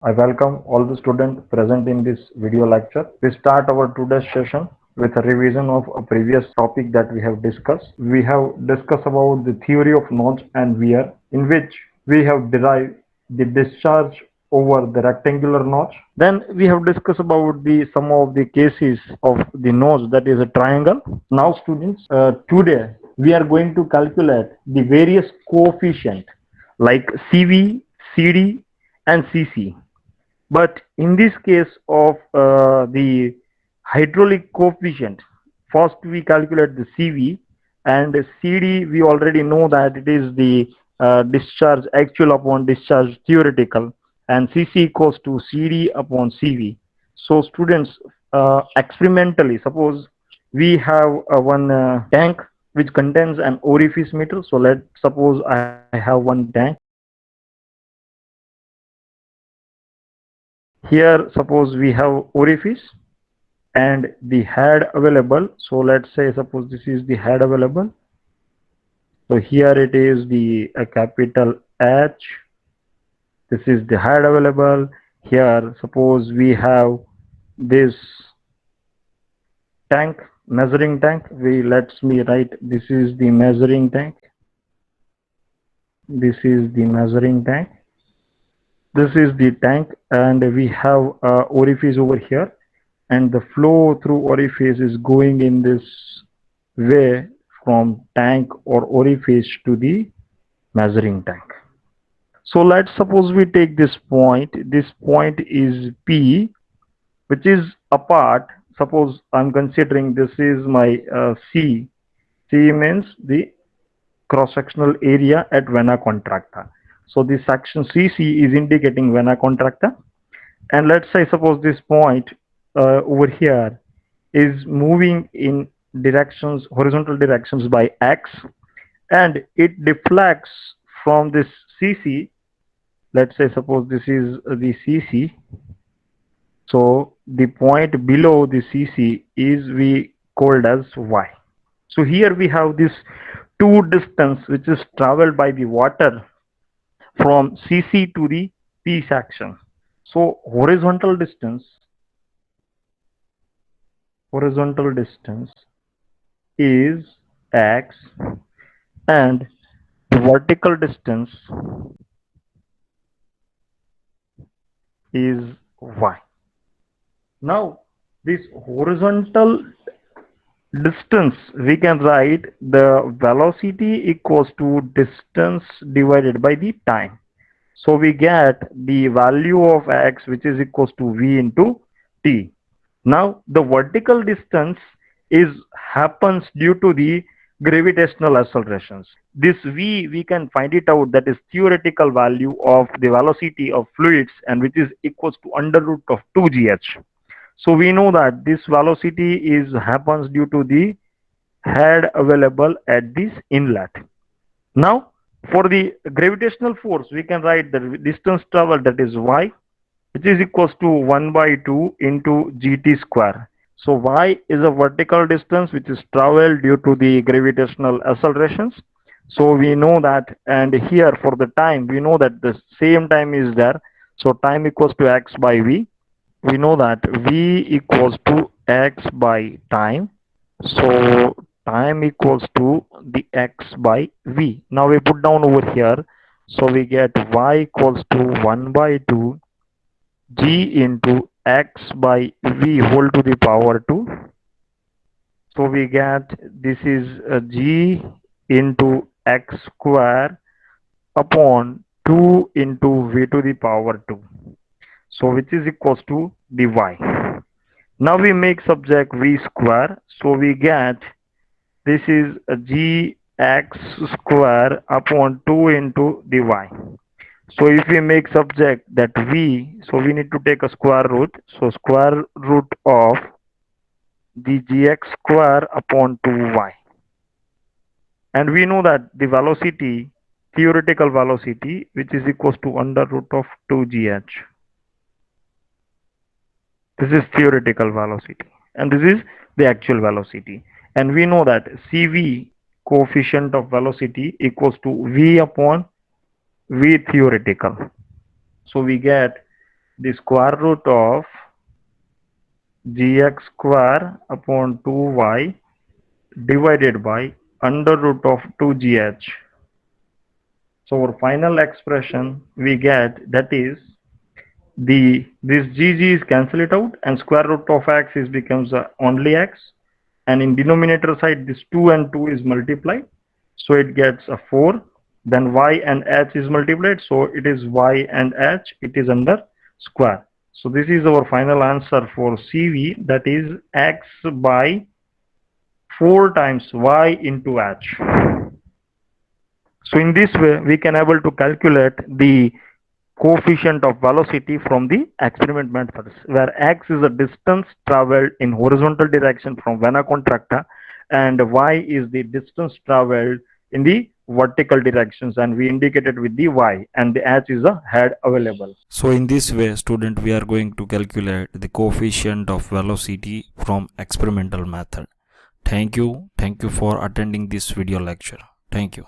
I welcome all the students present in this video lecture. We start our today's session with a revision of a previous topic that we have discussed. We have discussed about the theory of nodes and wear, in which we have derived the discharge over the rectangular notch. Then we have discussed about the some of the cases of the notch, that is a triangle. Now students, today we are going to calculate the various coefficient like CV, CD and CC. But in this case of the hydraulic coefficient, first we calculate the CV, and CD we already know that it is the discharge actual upon discharge theoretical, and CC equals to CD upon CV. So students, experimentally, suppose we have one tank which contains an orifice meter. So let's suppose I have one tank. Here suppose we have orifice and the head available. So let's say suppose this is the head available. So here it is the capital H. This is the head available. Here suppose we have this tank, measuring tank. Let me write, this is the measuring tank. This is the measuring tank. This is the tank, and we have orifice over here, and the flow through orifice is going in this way from tank or orifice to the measuring tank. So let's suppose we take this point. This point is P, which is apart. Suppose I'm considering this is my C. C means the cross-sectional area at vena contracta. So this section CC is indicating vena contracta. And let's say suppose this point over here is moving in directions, horizontal directions by X, and it deflects from this CC. Let's say suppose this is the CC. So the point below the CC is we called as Y. So here we have this two distance which is traveled by the water from CC to the P section. So horizontal distance is X, and the vertical distance is Y. Now this horizontal distance, we can write the velocity equals to distance divided by the time. So we get the value of X, which is equals to V into T. Now the vertical distance is happens due to the gravitational accelerations. This V, we can find it out, that is theoretical value of the velocity of fluids, and which is equals to under root of 2gh. So we know that this velocity is happens due to the head available at this inlet. Now for the gravitational force, we can write the distance traveled, that is Y, which is equals to 1 by 2 into gt square. So y is a vertical distance which is traveled due to the gravitational accelerations. So we know that, and here for the time, we know that the same time is there. So time equals to x by v. We know that v equals to x by time. So time equals to the x by v. Now we put down over here. So we get y equals to 1 by 2 g into x by v whole to the power 2. So we get this is g into x square upon 2 into v to the power 2. So which is equals to the y. Now we make subject v square. So we get this is g x square upon 2 into the y. So if we make subject that v, so we need to take a square root. So square root of the gx square upon 2y. And we know that the velocity, theoretical velocity, which is equals to under root of 2gh. This is theoretical velocity. And this is the actual velocity. And we know that Cv, coefficient of velocity, equals to v upon v theoretical. So we get the square root of gx square upon 2y divided by under root of 2gh. So our final expression we get, that is this gg is cancel it out and square root of x is becomes only x, and in denominator side this 2 and 2 is multiplied, so it gets a 4. Then y and h is multiplied, so it is y and h, it is under square. So this is our final answer for CV, that is x by 4 times y into h. So in this way we can able to calculate the coefficient of velocity from the experiment methods, where x is the distance traveled in horizontal direction from vena contracta and y is the distance traveled in the vertical directions, and we indicated with the y, and the h is the head available. So in this way, student, we are going to calculate the coefficient of velocity from experimental method. Thank you for attending this video lecture. Thank you.